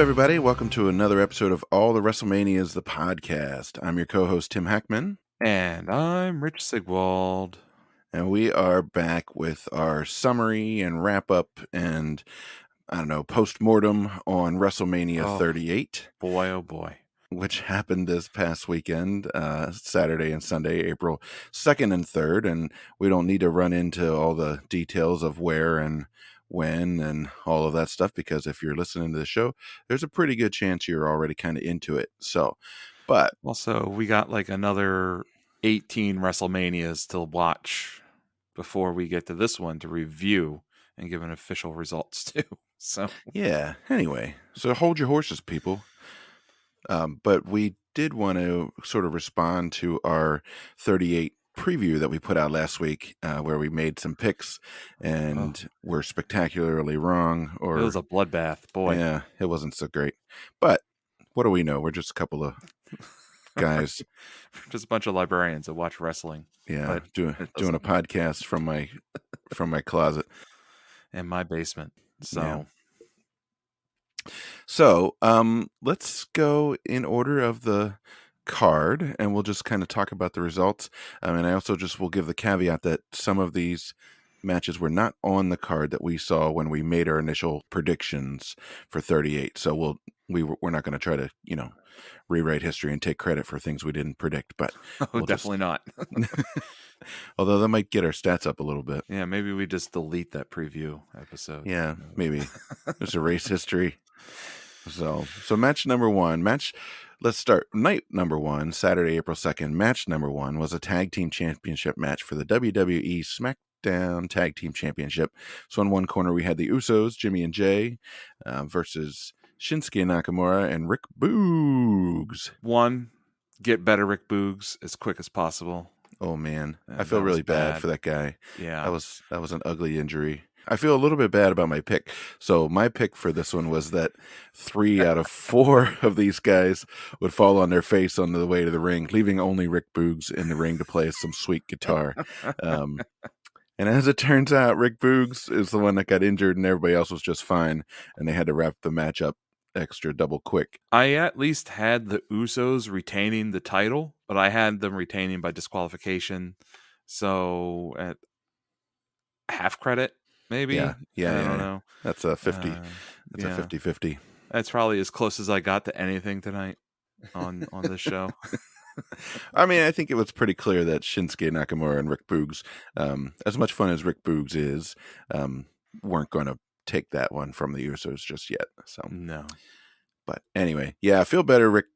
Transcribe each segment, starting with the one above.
everybody. Welcome to another episode of All the WrestleManias, the podcast. I'm your co-host, Tim Hackman. And I'm Rich Sigwald. And we are back with our summary and wrap-up and, post-mortem on WrestleMania 38. Boy, oh boy. Which happened this past weekend, Saturday and Sunday, April 2nd and 3rd. And we don't need to run into all the details of where and when and all of that stuff, because if you're listening to the show, there's a pretty good chance you're already kind of into it. So, but also we got like another 18 WrestleManias to watch before we get to this one to review and give an official results to. So yeah, anyway, so hold your horses, people. But we did want to sort of respond to our 38 preview that we put out last week, where we made some picks and were spectacularly wrong. Or it was a bloodbath, boy. Yeah, it wasn't so great. But what do we know? We're just a couple of guys. Just a bunch of librarians that watch wrestling. Yeah, doing a podcast from my closet. In my basement. So let's go in order of the card, and we'll just kind of talk about the results. And I also just will give the caveat that some of these matches were not on the card that we saw when we made our initial predictions for 38. So we're not going to try to, rewrite history and take credit for things we didn't predict, but definitely not. Although that might get our stats up a little bit. Yeah, maybe we just delete that preview episode. Yeah, maybe. Just erase history. So match number one. Let's start. Night number one, Saturday, April 2nd. Match number one was a tag team championship match for the WWE Smackdown Tag Team Championship. So in one corner, we had the Usos, Jimmy and Jay, versus Shinsuke Nakamura and Rick Boogs. Get better Rick Boogs as quick as possible. Oh, man. I feel really bad for that guy. Yeah. That was an ugly injury. I feel a little bit bad about my pick. So my pick for this one was that 3 out of 4 of these guys would fall on their face on the way to the ring, leaving only Rick Boogs in the ring to play some sweet guitar. And as it turns out, Rick Boogs is the one that got injured and everybody else was just fine. And they had to wrap the match up extra double quick. I at least had the Usos retaining the title, but I had them retaining by disqualification. So at half credit, maybe. Yeah. I don't know. That's a 50. That's a 50-50. That's probably as close as I got to anything tonight on this show. I mean, I think it was pretty clear that Shinsuke Nakamura and Rick Boogs, as much fun as Rick Boogs is, weren't going to take that one from the Usos just yet. So no. But anyway, yeah, feel better, Rick.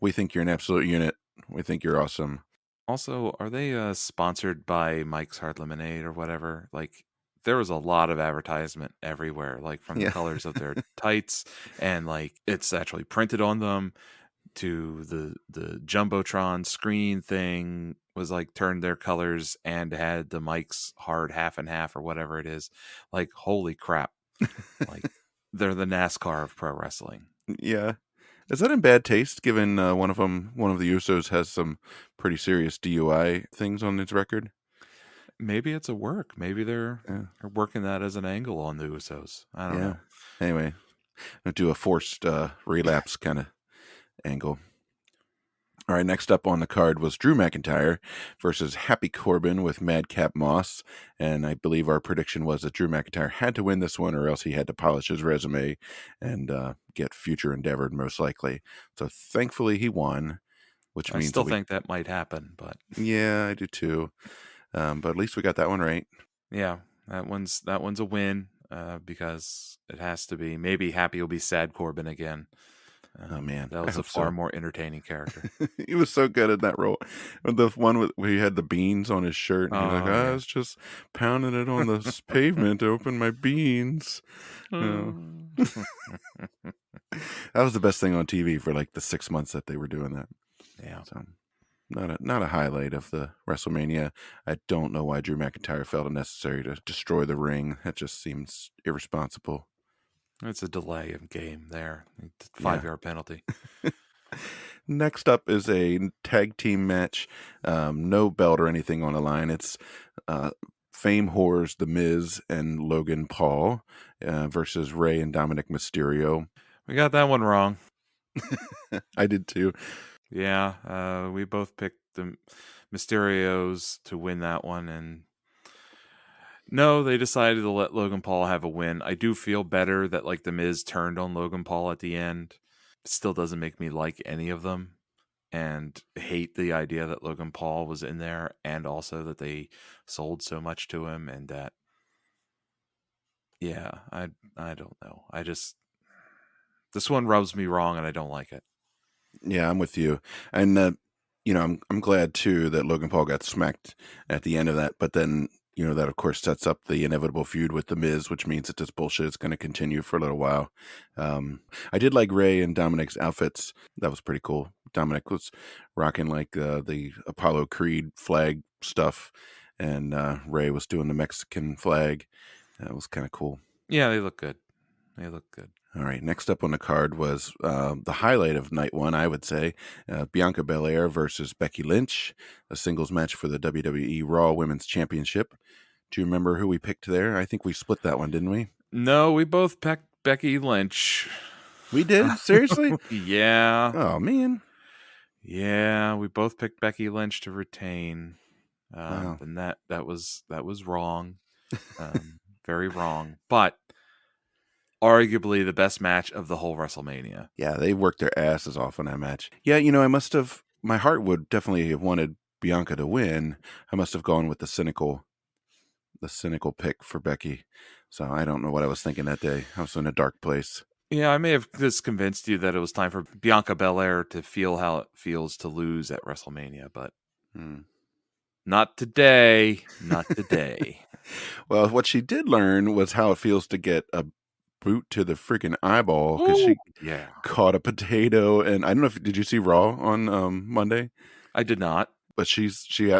We think you're an absolute unit. We think you're awesome. Also, are they sponsored by Mike's Hard Lemonade or whatever? Like, there was a lot of advertisement everywhere, like from the colors of their tights, and like it's actually printed on them, to the Jumbotron screen thing was like turned their colors and had the Mike's Hard half and half or whatever it is. Like, holy crap. Like, they're the NASCAR of pro wrestling. Yeah. Is that in bad taste, given one of the Usos has some pretty serious DUI things on its record? Maybe it's a work. Maybe they're working that as an angle on the Usos. I don't know. Anyway, I'll do a forced relapse kind of angle. All right, next up on the card was Drew McIntyre versus Happy Corbin with Madcap Moss. And I believe our prediction was that Drew McIntyre had to win this one, or else he had to polish his resume and get future endeavored, most likely. So thankfully he won, which means... I still think that might happen, but... Yeah, I do too. But at least we got that one right. Yeah, that one's a win, because it has to be. Maybe Happy will be Sad Corbin again. Oh man, that was a far more entertaining character. He was so good in that role. The one where he had the beans on his shirt, and he's like, I was just pounding it on the pavement to open my beans. That was the best thing on TV for like the 6 months that they were doing that. Yeah. So not a highlight of the WrestleMania. I don't know why Drew McIntyre felt it necessary to destroy the ring. That just seems irresponsible. It's a delay of game there. 5-yard penalty. Next up is a tag team match. No belt or anything on the line. It's Fame Whores, The Miz and Logan Paul versus Rey and Dominic Mysterio. We got that one wrong. I did too. Yeah, we both picked the Mysterios to win that one, and no, they decided to let Logan Paul have a win. I do feel better that like the Miz turned on Logan Paul at the end. It still doesn't make me like any of them, and hate the idea that Logan Paul was in there, and also that they sold so much to him, and that yeah, I don't know. I just this one rubs me wrong, and I don't like it. Yeah, I'm with you. And I'm glad too that Logan Paul got smacked at the end of that. But then that of course sets up the inevitable feud with the Miz, which means that this bullshit is going to continue for a little while. I did like Ray and Dominic's outfits. That was pretty cool. Dominic was rocking like the Apollo Creed flag stuff, and Ray was doing the Mexican flag. That was kind of cool. Yeah, they look good. They look good. All right, next up on the card was the highlight of night one, I would say, Bianca Belair versus Becky Lynch, a singles match for the WWE Raw Women's Championship. Do you remember who we picked there? I think we split that one, didn't we? No, we both picked Becky Lynch. We did? Seriously? Yeah. Oh, man. Yeah, we both picked Becky Lynch to retain. Wow. And that was wrong. Very wrong. But arguably the best match of the whole WrestleMania. Yeah, they worked their asses off on that match. Yeah, my heart would definitely have wanted Bianca to win. I must have gone with the cynical pick for Becky. So I don't know what I was thinking that day. I was in a dark place. Yeah, I may have just convinced you that it was time for Bianca Belair to feel how it feels to lose at WrestleMania, but not today. Not today. Well, what she did learn was how it feels to get a boot to the freaking eyeball because she caught a potato. And I don't know if did you see Raw on Monday? I did not. But she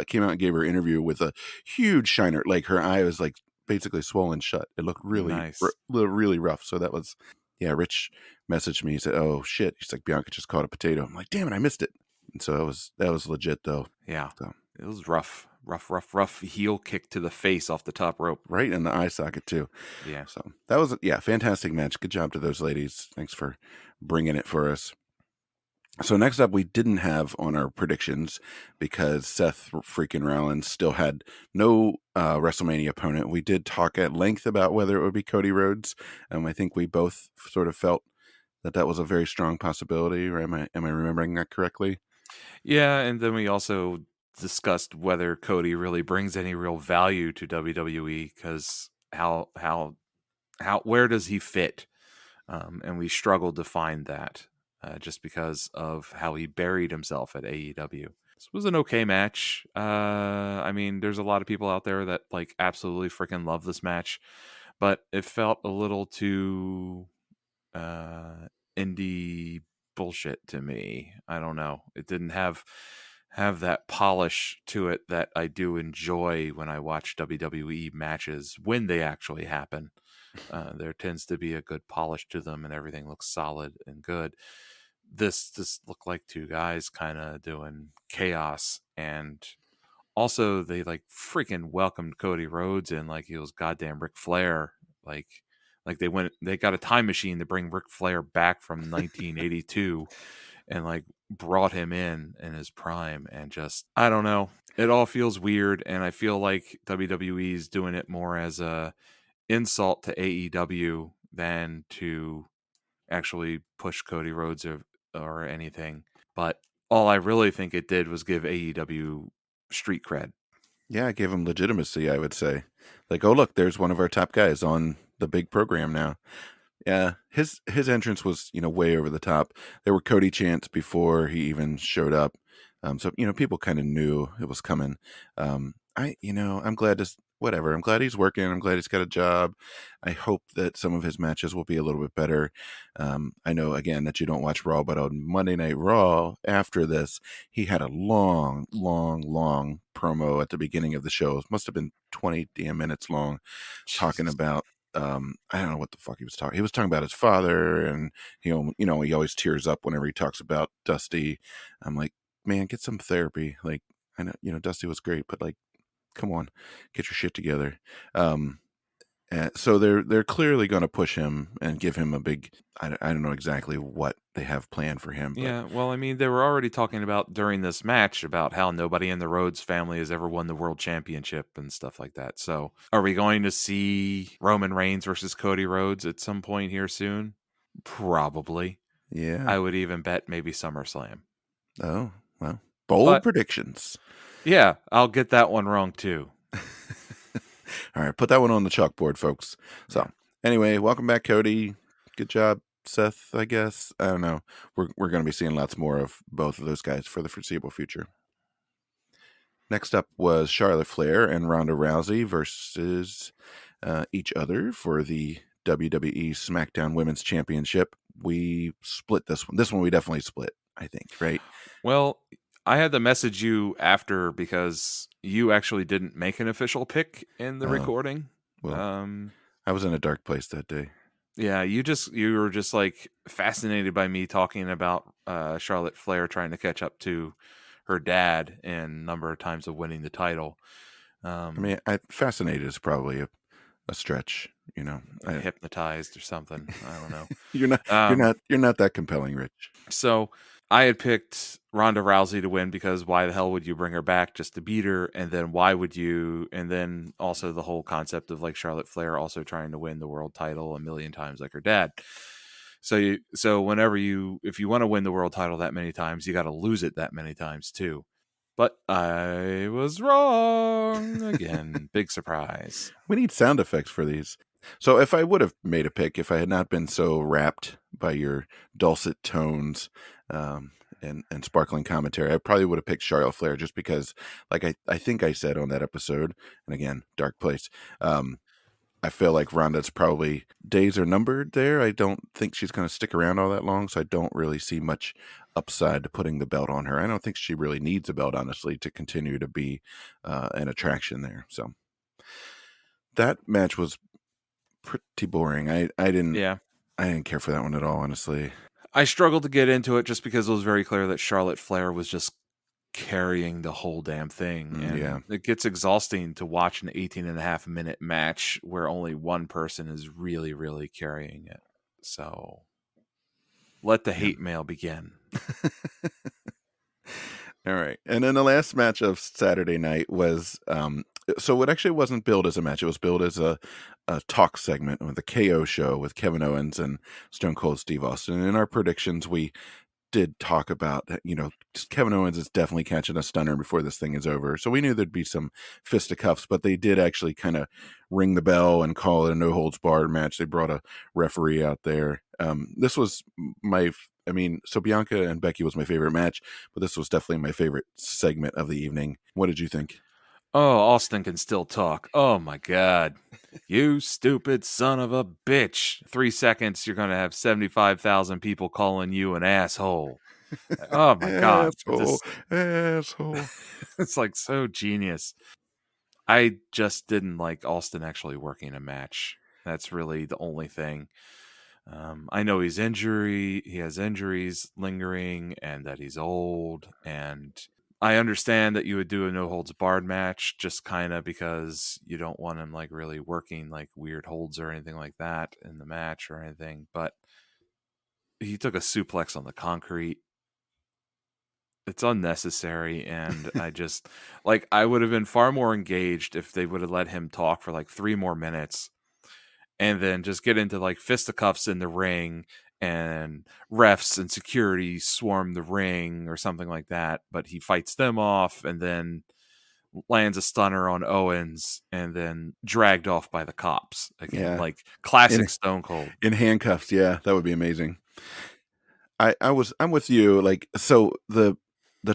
came out and gave her interview with a huge shiner. Like her eye was like basically swollen shut. It looked really nice. really rough. So that was Rich messaged me. He said, "Oh shit!" He's like, "Bianca just caught a potato." I'm like, "Damn it, I missed it." And so that was legit though. Yeah, so. It was rough heel kick to the face off the top rope, right in the eye socket too. Yeah. So that was fantastic match. Good job to those ladies. Thanks for bringing it for us. So next up, we didn't have on our predictions because Seth freaking Rollins still had no WrestleMania opponent. We did talk at length about whether it would be Cody Rhodes. I think we both sort of felt that was a very strong possibility. Or am I remembering that correctly? Yeah, and then we also discussed whether Cody really brings any real value to WWE because where does he fit? And we struggled to find that just because of how he buried himself at AEW. This was an okay match. I mean, there's a lot of people out there that like absolutely freaking love this match, but it felt a little too indie bullshit to me. I don't know. It didn't have that polish to it that I do enjoy when I watch WWE matches when they actually happen. There tends to be a good polish to them and everything looks solid and good. This looked like two guys kind of doing chaos, and also they like freaking welcomed Cody Rhodes in like he was goddamn Ric Flair. Like they got a time machine to bring Ric Flair back from 1982 and like brought him in his prime, and just I don't know. It all feels weird, and I feel like WWE is doing it more as a insult to AEW than to actually push Cody Rhodes or anything. But all I really think it did was give AEW street cred. Yeah, it gave him legitimacy, I would say. Like, oh look, there's one of our top guys on the big program now. Yeah, his entrance was way over the top. There were Cody chants before he even showed up, so people kind of knew it was coming. I'm glad whatever. I'm glad he's working. I'm glad he's got a job. I hope that some of his matches will be a little bit better. I know again that you don't watch Raw, but on Monday Night Raw after this, he had a long promo at the beginning of the show. It must have been 20 damn minutes long, talking about I don't know what the fuck he was talking. He was talking about his father, and he always tears up whenever he talks about Dusty. I'm like, man, get some therapy. Like, I know Dusty was great, but like, come on, get your shit together. So they're clearly going to push him and give him a big. I don't know exactly what they have planned for him, but Yeah, well, I mean, they were already talking about during this match about how nobody in the Rhodes family has ever won the world championship and stuff like that. So, are we going to see Roman Reigns versus Cody Rhodes at some point here soon? Probably. yeah. I would even bet maybe SummerSlam. Oh well, bold But predictions. yeah, I'll get that one wrong too. All right, put that one on the chalkboard, folks. So Yeah. anyway, welcome back, Cody. Good job, Seth. I guess I don't know. We're going to be seeing lots more of both of those guys for the foreseeable future. Next up was Charlotte Flair and Ronda Rousey versus each other for the WWE SmackDown Women's Championship. We split this one. This one we definitely split, I think, right? Well, I had to message you after because you actually didn't make an official pick in the recording. Well, I was in a dark place that day. Yeah, you were just like fascinated by me talking about Charlotte Flair trying to catch up to her dad and number of times of winning the title. I mean, fascinated is probably a stretch, you know. Hypnotized or something. I don't know. You're not that compelling, Rich. So I had picked Ronda Rousey to win because why the hell would you bring her back just to beat her? And then why would you? And then also the whole concept of like Charlotte Flair also trying to win the world title a million times like her dad. So whenever if you want to win the world title that many times, you got to lose it that many times too. But I was wrong again. Big surprise. We need sound effects for these. So if I would have made a pick, if I had not been so rapt by your dulcet tones and sparkling commentary, I probably would have picked Charlotte Flair just because, like I think I said on that episode, and again, dark place, I feel like Ronda's probably days are numbered there. I don't think she's going to stick around all that long, so I don't really see much upside to putting the belt on her. I don't think she really needs a belt, honestly, to continue to be an attraction there. So that match was pretty boring. I didn't Yeah. I didn't care for that one at all, honestly. I struggled to get into it just because it was very clear that Charlotte Flair was just carrying the whole damn thing. And Yeah. it gets exhausting to watch an 18.5-minute match where only one person is really, really carrying it. So let the hate mail begin. All right. And then the last match of Saturday night was so it actually wasn't billed as a match. It was billed as a talk segment with the KO show with Kevin Owens and Stone Cold Steve Austin. And in our predictions, we did talk about, just Kevin Owens is definitely catching a stunner before this thing is over. So we knew there'd be some fisticuffs, but they did actually kind of ring the bell and call it a no holds barred match. They brought a referee out there. This was so Bianca and Becky was my favorite match, but this was definitely my favorite segment of the evening. What did you think? Oh, Austin can still talk. Oh my God. You stupid son of a bitch. 3 seconds, you're going to have 75,000 people calling you an asshole. Oh my God. Asshole. It's like so genius. I just didn't like Austin actually working a match. That's really the only thing. I know he has injuries lingering and that he's old, and I understand that you would do a no holds barred match just kind of because you don't want him like really working like weird holds or anything like that in the match or anything, but he took a suplex on the concrete. It's unnecessary, and I just like I would have been far more engaged if they would have let him talk for like 3 more minutes and then just get into like fisticuffs in the ring and refs and security swarm the ring or something like that. But he fights them off and then lands a stunner on Owens and then dragged off by the cops again. Yeah. Like classic Stone Cold. In handcuffs, yeah, that would be amazing. I'm with you. Like, so the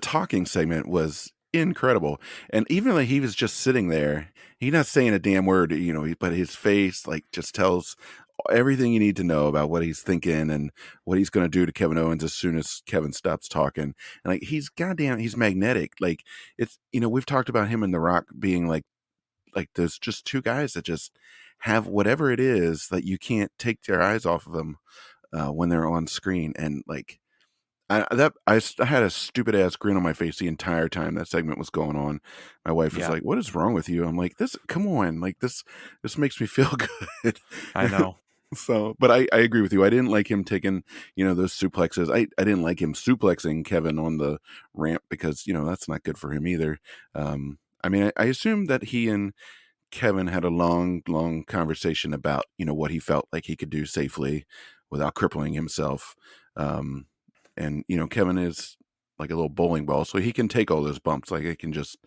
talking segment was incredible, and even like he was just sitting there, he's not saying a damn word, but his face like just tells everything you need to know about what he's thinking and what he's going to do to Kevin Owens as soon as Kevin stops talking. And like he's magnetic. Like it's we've talked about him and The Rock being like there's just two guys that just have whatever it is that you can't take your eyes off of them when they're on screen. And like I had a stupid ass grin on my face the entire time that segment was going on. My wife was Yeah, like, "What is wrong with you?" I'm like, "This, come on, like this makes me feel good." I know. So, but I agree with you. I didn't like him taking, those suplexes. I didn't like him suplexing Kevin on the ramp because, that's not good for him either. I mean, I assume that he and Kevin had a long, long conversation about, what he felt like he could do safely without crippling himself. And, Kevin is like a little bowling ball, so he can take all those bumps. Like he can just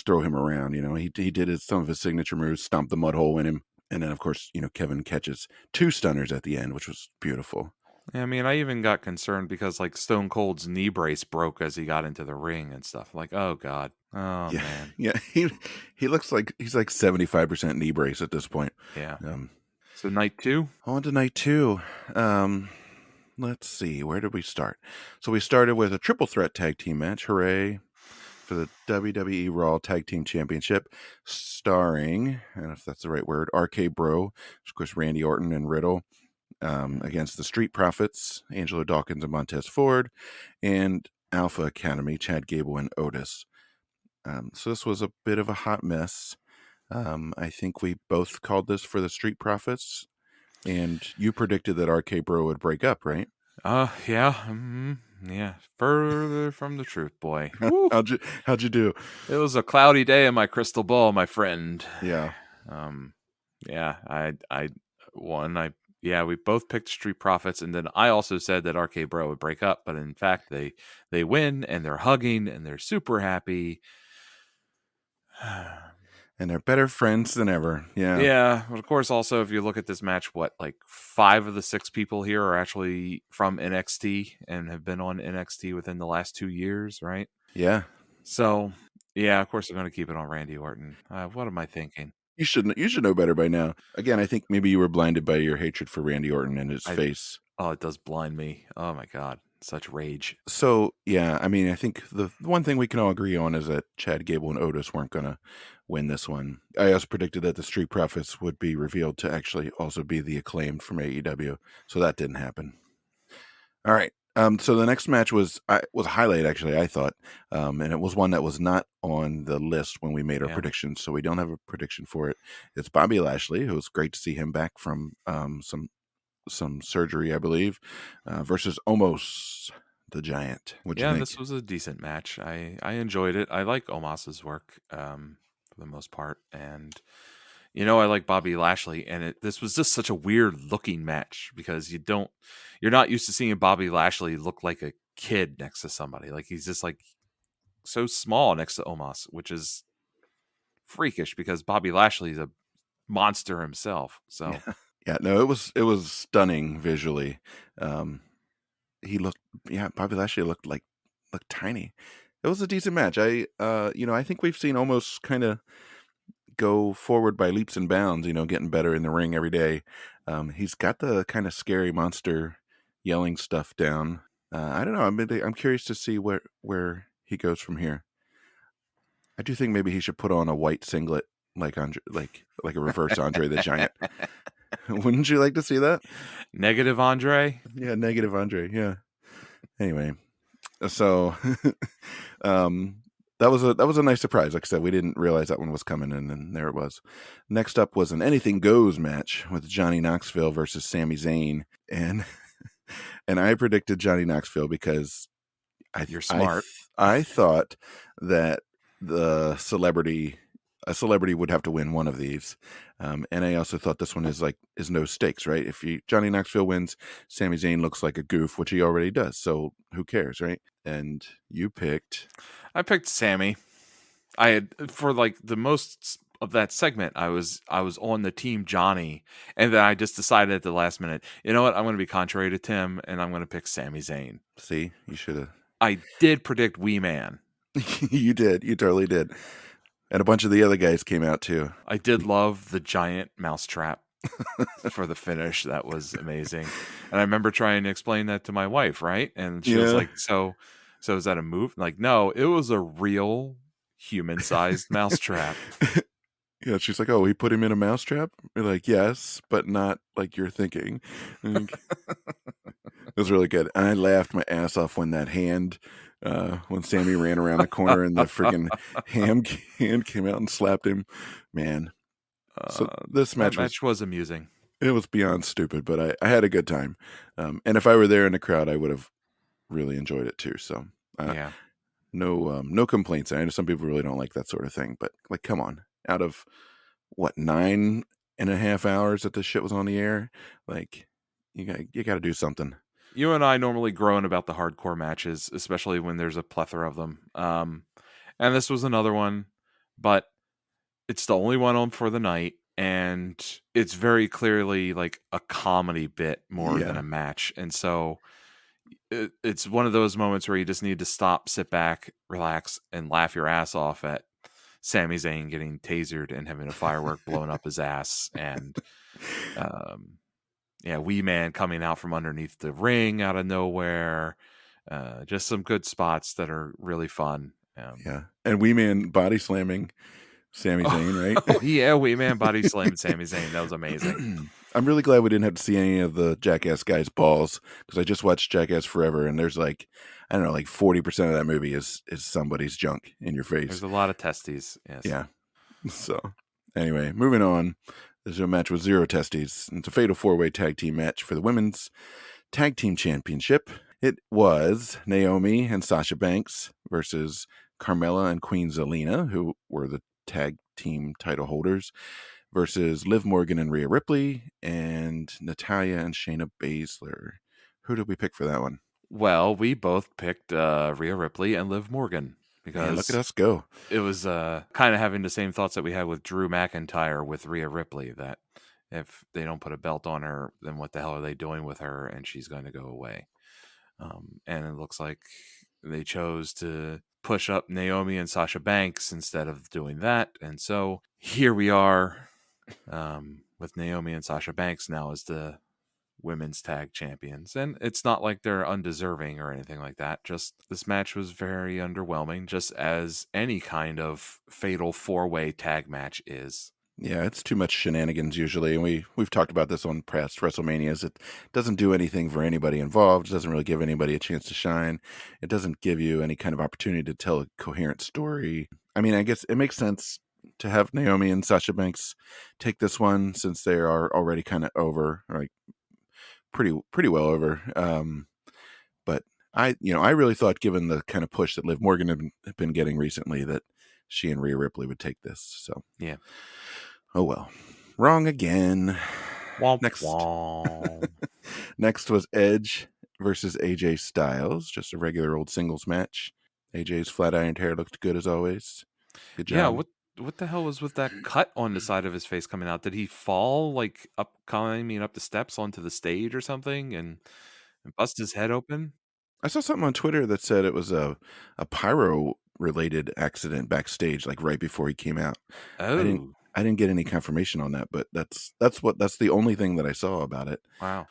throw him around. He did some of his signature moves, stomp the mud hole in him. And then, of course, Kevin catches 2 stunners at the end, which was beautiful. I mean, I even got concerned because like Stone Cold's knee brace broke as he got into the ring and stuff. Like, oh god, oh Yeah, man, yeah. He looks like he's like 75% knee brace at this point. yeah. Um, So night 2, on to night 2. Let's see, where did we start? So we started with a triple threat tag team match. Hooray for the WWE Raw Tag Team Championship, starring, I don't know if that's the right word, RK Bro, of course, Randy Orton and Riddle, against the Street Profits, Angelo Dawkins and Montez Ford, and Alpha Academy, Chad Gable and Otis. So this was a bit of a hot mess. I think we both called this for the Street Profits, and you predicted that RK Bro would break up, right? yeah, yeah. Further from the truth, boy. Woo. How'd you do? It was a cloudy day in my crystal ball, my friend. Yeah. Yeah, I won. Yeah, we both picked Street Profits, and then I also said that RK Bro would break up, but in fact they win and they're hugging and they're super happy. And they're better friends than ever. Yeah. Yeah, but of course, also if you look at this match, what like 5 of the 6 people here are actually from NXT and have been on NXT within the last 2 years, right? Yeah. So yeah, of course they're going to keep it on Randy Orton. What am I thinking? You should know better by now. Again, I think maybe you were blinded by your hatred for Randy Orton and his face. Oh, it does blind me. Oh my god, such rage. So yeah, I mean, I think the one thing we can all agree on is that Chad Gable and Otis weren't gonna win this one. I also predicted that the Street Profits would be revealed to actually also be the Acclaimed from AEW, so that didn't happen. All right. So the next match was a highlight, actually, I thought, and it was one that was not on the list when we made our predictions, so we don't have a prediction for it. It's Bobby Lashley, who was great to see him back from some surgery, I believe, versus Omos the Giant. What'd you think? This was a decent match. I enjoyed it. I like Omos's work for the most part, and I like Bobby Lashley, and this was just such a weird looking match because you're not used to seeing Bobby Lashley look like a kid next to somebody. Like he's just like so small next to Omos, which is freakish because Bobby Lashley is a monster himself. So Yeah, no, it was stunning visually. Bobby Lashley looked tiny. It was a decent match. I think we've seen almost kind of go forward by leaps and bounds, getting better in the ring every day. He's got the kind of scary monster yelling stuff down. I don't know. I'm curious to see where he goes from here. I do think maybe he should put on a white singlet like Andre, like a reverse Andre the Giant. Wouldn't you like to see that? Negative Andre? Yeah, negative Andre. Yeah. Anyway, so that was a nice surprise. Like I said, we didn't realize that one was coming, and then there it was. Next up was an Anything Goes match with Johnny Knoxville versus Sami Zayn, and I predicted Johnny Knoxville because You're smart. I thought that a celebrity would have to win one of these, and I also thought this one is no stakes, right? If Johnny Knoxville wins, Sami Zayn looks like a goof, which he already does. So who cares, right? And I picked Sammy. I had for like the most of that segment, I was on the team Johnny, and then I just decided at the last minute, you know what? I'm going to be contrary to Tim, and I'm going to pick Sami Zayn. See, you should have. I did predict Wee Man. You did. You totally did. And a bunch of the other guys came out too. I did love the giant mousetrap for the finish. That was amazing. And I remember trying to explain that to my wife, right? And she was like, so is that a move? Like, no, it was a real human-sized mousetrap. Yeah, she's like, oh, he put him in a mousetrap? We're like, yes, but not like you're thinking. Like, was really good. And I laughed my ass off when that hand, when Sammy ran around the corner and the freaking hand came out and slapped him. Man. So this That match match was amusing. it was beyond stupid, but I had a good time. And if I were there in the crowd, I would have really enjoyed it too. So Yeah. no complaints. I know some people really don't like that sort of thing, but like, come on, out of what 9.5 hours that this shit was on the air, like you got to do something. You and I normally groan about the hardcore matches, especially when there's a plethora of them. And this was another one, but it's the only one on for the night, and it's very clearly like a comedy bit more than Yeah, a match. And so it's one of those moments where you just need to stop, sit back, relax, and laugh your ass off at Sami Zayn getting tasered and having a firework blown up his ass, and Wee Man coming out from underneath the ring out of nowhere. Just some good spots that are really fun. yeah. And Wee Man body slamming Sami Zayn, right? Oh yeah, Wee Man body slammed Sami Zayn. That was amazing. I'm really glad we didn't have to see any of the Jackass guys' balls, because I just watched Jackass Forever, and there's like, I don't know, like 40% of that movie is somebody's junk in your face. There's a lot of testes. Yes. Yeah. So anyway, moving on. There's a match with 0 testes. It's a fatal 4-way tag team match for the women's tag team championship. It was Naomi and Sasha Banks versus Carmella and Queen Zelina, who were the tag team title holders, versus Liv Morgan and Rhea Ripley, and Natalya and Shayna Baszler. Who did we pick for that one? Well, we both picked Rhea Ripley and Liv Morgan because look at us go. It was kind of having the same thoughts that we had with Drew McIntyre with Rhea Ripley, that if they don't put a belt on her, then what the hell are they doing with her? And she's going to go away. And it looks like they chose to push up Naomi and Sasha Banks instead of doing that. And so here we are with Naomi and Sasha Banks now as the women's tag champions. And it's not like they're undeserving or anything like that. Just this match was very underwhelming, just as any kind of fatal 4-way tag match is. Yeah, it's too much shenanigans usually, and we've talked about this on past WrestleManias. It doesn't do anything for anybody involved. It doesn't really give anybody a chance to shine. It doesn't give you any kind of opportunity to tell a coherent story. I mean, I guess it makes sense to have Naomi and Sasha Banks take this one, since they are already kind of over, like pretty well over. But I really thought, given the kind of push that Liv Morgan had been getting recently, that she and Rhea Ripley would take this. So yeah. Oh well, wrong again. Womp Next, womp. Next was Edge versus AJ Styles, just a regular old singles match. AJ's flat ironed hair looked good as always. Good job. Yeah, what the hell was with that cut on the side of his face coming out? Did he fall like climbing up the steps onto the stage or something and bust his head open? I saw something on Twitter that said it was a pyro related accident backstage, like right before he came out. Oh, I didn't get any confirmation on that, but that's the only thing that I saw about it. wow.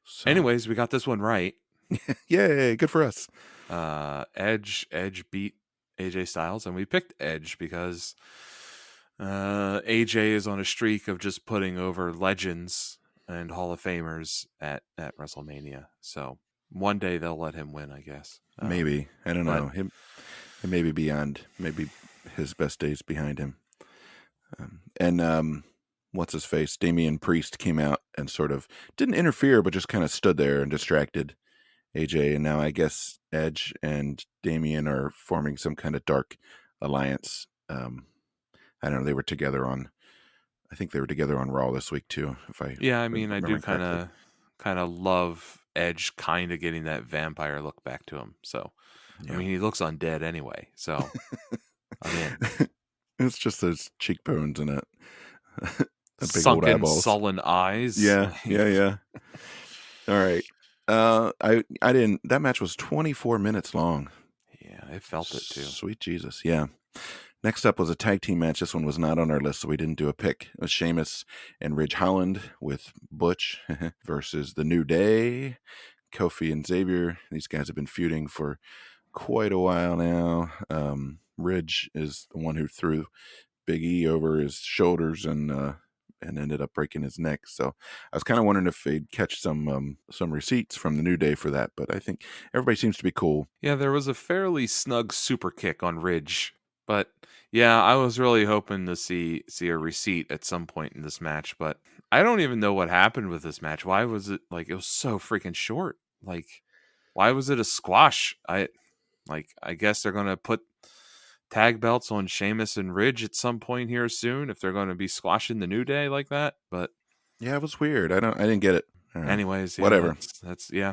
So, Anyways, we got this one right. yay, good for us. Edge beat AJ Styles, and we picked Edge because AJ is on a streak of just putting over legends and Hall of Famers at WrestleMania. So one day they'll let him win, I guess. Maybe. I don't know. Him maybe beyond. Maybe his best days behind him. And what's his face? Damian Priest came out and sort of didn't interfere, but just kind of stood there and distracted AJ. And now I guess Edge and Damian are forming some kind of dark alliance. I don't know. They were together on. I think they were together on Raw this week too. I mean, I do kind of love Edge kind of getting that vampire look back to him. So, yeah. I mean, he looks undead anyway. So, I'm in. It's just those cheekbones and a big sunken, old eyeballs, sullen eyes. Yeah. All right. I didn't. That match was 24 minutes long. Yeah, I felt it too. Sweet Jesus. Yeah. Next up was a tag team match. This one was not on our list, so we didn't do a pick. It was Sheamus and Ridge Holland with Butch versus The New Day, Kofi and Xavier. These guys have been feuding for quite a while now. Ridge is the one who threw Big E over his shoulders and and ended up breaking his neck. So I was kind of wondering if they'd catch some receipts from the New Day for that. But I think everybody seems to be cool. Yeah, there was a fairly snug super kick on Ridge, but yeah, I was really hoping to see a receipt at some point in this match. But I don't even know what happened with this match. Why was it like it was so freaking short? Like, why was it a squash? I guess they're gonna put tag belts on Sheamus and Ridge at some point here soon if they're going to be squashing the New Day like that. But Yeah, it was weird. I didn't get it. anyways, yeah, Whatever. that's yeah.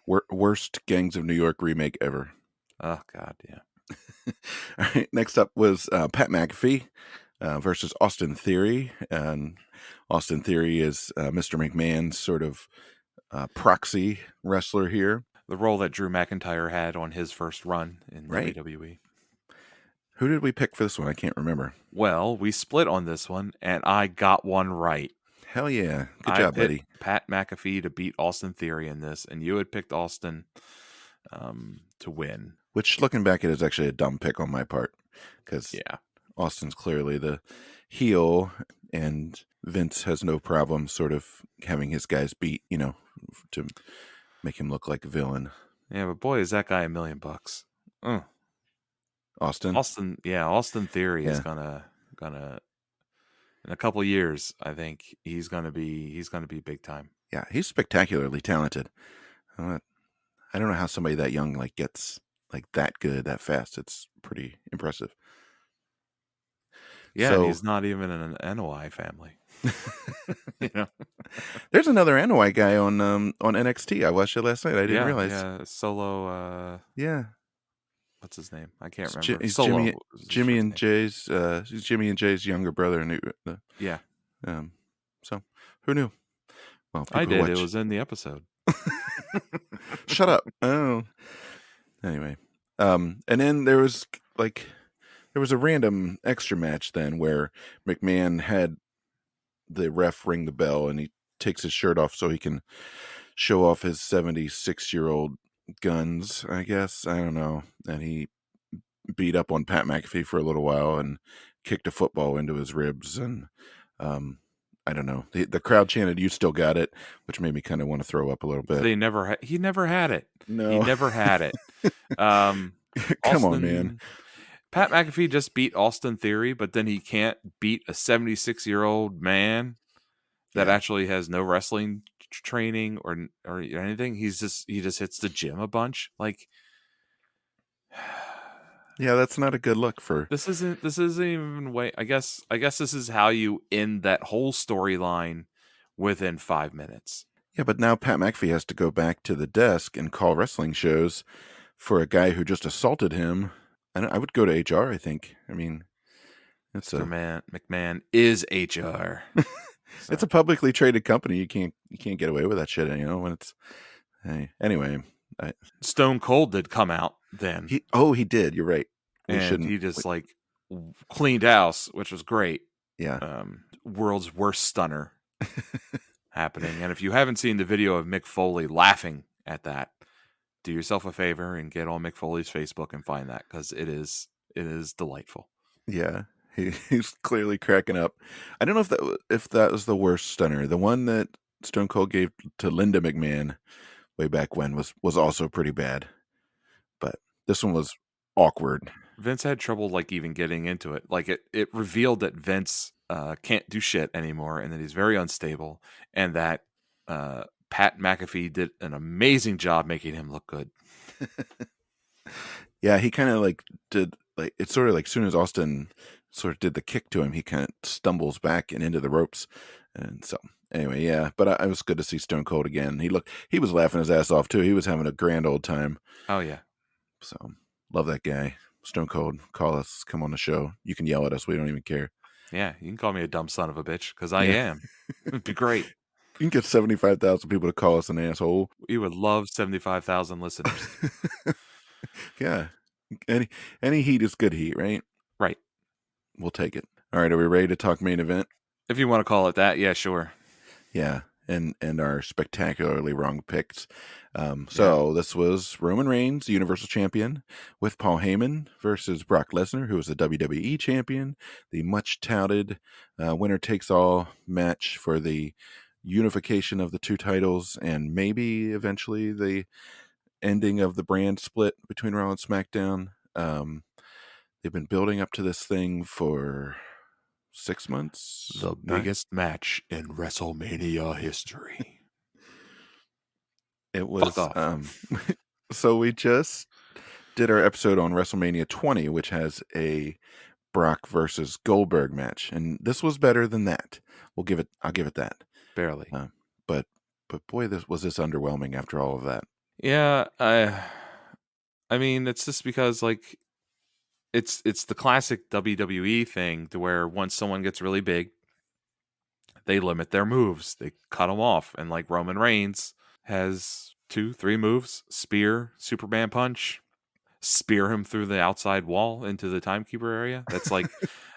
Worst Gangs of New York remake ever. Oh God, yeah. All right, next up was Pat McAfee versus Austin Theory, and Austin Theory is Mr. McMahon's sort of proxy wrestler here. The role that Drew McIntyre had on his first run in Right. WWE. Who did we pick for this one? I can't remember. Well, we split on this one, and I got one right. Hell yeah. Good I job, picked buddy. Pat McAfee to beat Austin Theory in this, and you had picked Austin to win. Which, looking back, it is actually a dumb pick on my part, because Yeah, Austin's clearly the heel, and Vince has no problem sort of having his guys beat, to make him look like a villain. yeah, but boy, is that guy $1 million. Austin Theory is Yeah. gonna in a couple years, I think he's gonna be big time. Yeah, he's spectacularly talented. I don't know how somebody that young gets that good that fast. It's pretty impressive. Yeah, So, and he's not even in an NOI family. There's another NOI guy on NXT. I watched it last night. I didn't realize. Yeah, Solo. Yeah, What's his name? I can't remember. he's Solo. Jimmy and Jay's. He's Jimmy and Jay's younger brother. Yeah. So who knew? Well, I did. watch. It was in the episode. Shut up. Oh. Anyway, and then there was a random extra match then where McMahon had the ref ring the bell and he takes his shirt off so he can show off his 76-year-old guns, I guess. I don't know. And he beat up on Pat McAfee for a little while and kicked a football into his ribs. And I don't know. The crowd chanted, "You still got it," which made me kind of want to throw up a little bit. He never had it. No. He never had it. Come on, man. Pat McAfee just beat Austin Theory, but then he can't beat a 76-year-old man that actually has no wrestling training or anything. He just hits the gym a bunch. Yeah, that's not a good look for. This isn't even way. I guess this is how you end that whole storyline within 5 minutes. Yeah, but now Pat McAfee has to go back to the desk and call wrestling shows for a guy who just assaulted him. I would go to HR, I think. I mean, McMahon is HR. It's a publicly traded company. You can't get away with that shit, when it's. Anyway, Stone Cold did come out then. He did. You're right. He just cleaned house, which was great. Yeah. World's worst stunner happening. And if you haven't seen the video of Mick Foley laughing at that, do yourself a favor and get on Mick Foley's Facebook and find that, because it is delightful. Yeah, he's clearly cracking up. I don't know if that was the worst stunner. The one that Stone Cold gave to Linda McMahon way back when was also pretty bad, but this one was awkward. Vince had trouble even getting into it. It revealed that Vince can't do shit anymore, and that he's very unstable, and that Pat McAfee did an amazing job making him look good. Yeah, he kind of did it's sort of as soon as Austin sort of did the kick to him, he kind of stumbles back and into the ropes. And so anyway, yeah, but I was good to see Stone Cold again. He was laughing his ass off too. He was having a grand old time. Oh yeah. So love that guy. Stone Cold, call us, come on the show. You can yell at us. We don't even care. Yeah, you can call me a dumb son of a bitch, because I am. It'd be great. You can get 75,000 people to call us an asshole. We would love 75,000 listeners. Yeah. Any heat is good heat, right? Right. We'll take it. All right, are we ready to talk main event? If you want to call it that, yeah, sure. Yeah. and our spectacularly wrong picks. So this was Roman Reigns, the Universal Champion, with Paul Heyman versus Brock Lesnar, who was the WWE Champion, the much touted winner-takes-all match for the unification of the two titles, and maybe eventually the ending of the brand split between Raw and SmackDown. They've been building up to this thing for 6 months. The biggest match in WrestleMania history. It was so we just did our episode on WrestleMania 20, which has a Brock versus Goldberg match, and this was better than that. I'll give it that. Barely. But boy, this underwhelming after all of that. Yeah, I mean, it's just because like it's the classic WWE thing to where once someone gets really big, they limit their moves. They cut them off, and like Roman Reigns has 2-3 moves: spear, Superman punch, spear him through the outside wall into the timekeeper area. That's like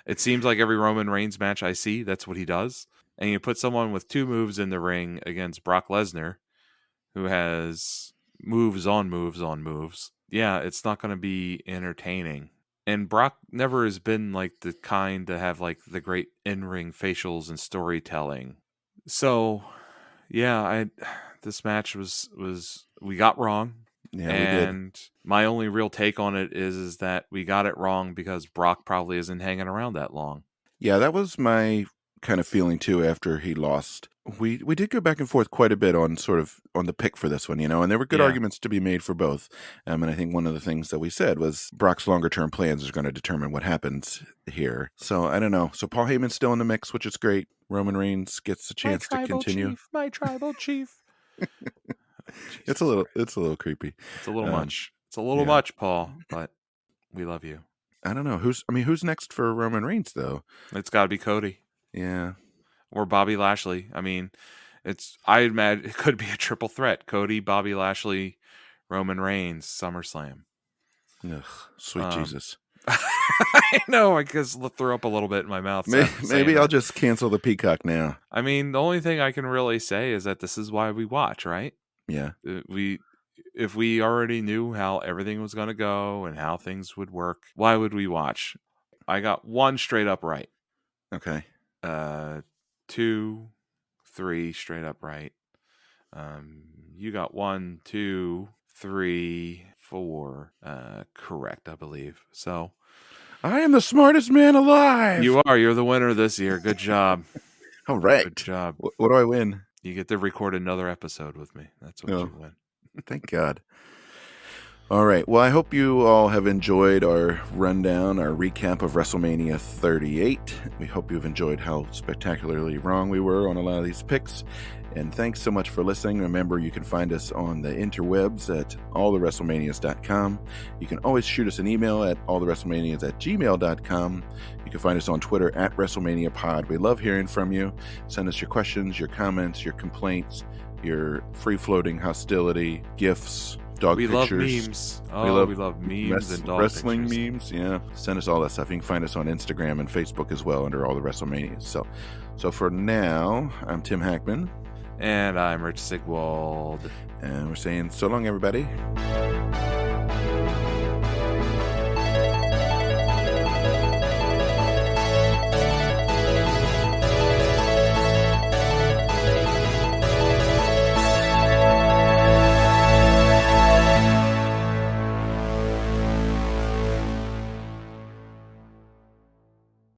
it seems like every Roman Reigns match I see, that's what he does. And you put someone with 2 moves in the ring against Brock Lesnar, who has moves on moves on moves. Yeah, it's not going to be entertaining. And Brock never has been like the kind to have like the great in-ring facials and storytelling. So, yeah, this match was we got wrong. Yeah, and we did. My only real take on it is that we got it wrong because Brock probably isn't hanging around that long. Yeah, that was my kind of feeling too after he lost. We did go back and forth quite a bit on the pick for this one, and there were good arguments to be made for both. And I think one of the things that we said was Brock's longer term plans is going to determine what happens here. So I don't know. So Paul Heyman's still in the mix, which is great. Roman Reigns gets a chance to continue. My tribal chief. It's a little creepy. It's a little much. It's a little much, Paul, but we love you. I don't know who's next for Roman Reigns though. It's got to be Cody. Yeah. Or Bobby Lashley. I mean, I imagine it could be a triple threat: Cody, Bobby Lashley, Roman Reigns, SummerSlam. Ugh, sweet Jesus. I know, I guess threw up a little bit in my mouth. Maybe I'll just cancel the Peacock now. I mean, the only thing I can really say is that this is why we watch, right? Yeah. If we already knew how everything was going to go and how things would work, why would we watch? I got 1 straight up right. Okay. 2, 3 straight up right. You got 1, 2, 3, 4 correct, I believe. So I am the smartest man alive. You are. You're the winner this year. Good job. All right. Good job. What do I win? You get to record another episode with me. That's what you win. Thank God. All right. Well, I hope you all have enjoyed our rundown, our recap of WrestleMania 38. We hope you've enjoyed how spectacularly wrong we were on a lot of these picks. And thanks so much for listening. Remember, you can find us on the interwebs at allthewrestlemanias.com. You can always shoot us an email at allthewrestlemanias@gmail.com. You can find us on Twitter at WrestleManiaPod. We love hearing from you. Send us your questions, your comments, your complaints, your free-floating hostility, gifts, dog we pictures. Love memes. Oh, we love memes and dog wrestling pictures. Memes. Yeah, send us all that stuff. You can find us on Instagram and Facebook as well under All the WrestleManias. So for now, I'm Tim Hackman. And I'm Rich Sigwald. And we're saying so long, everybody.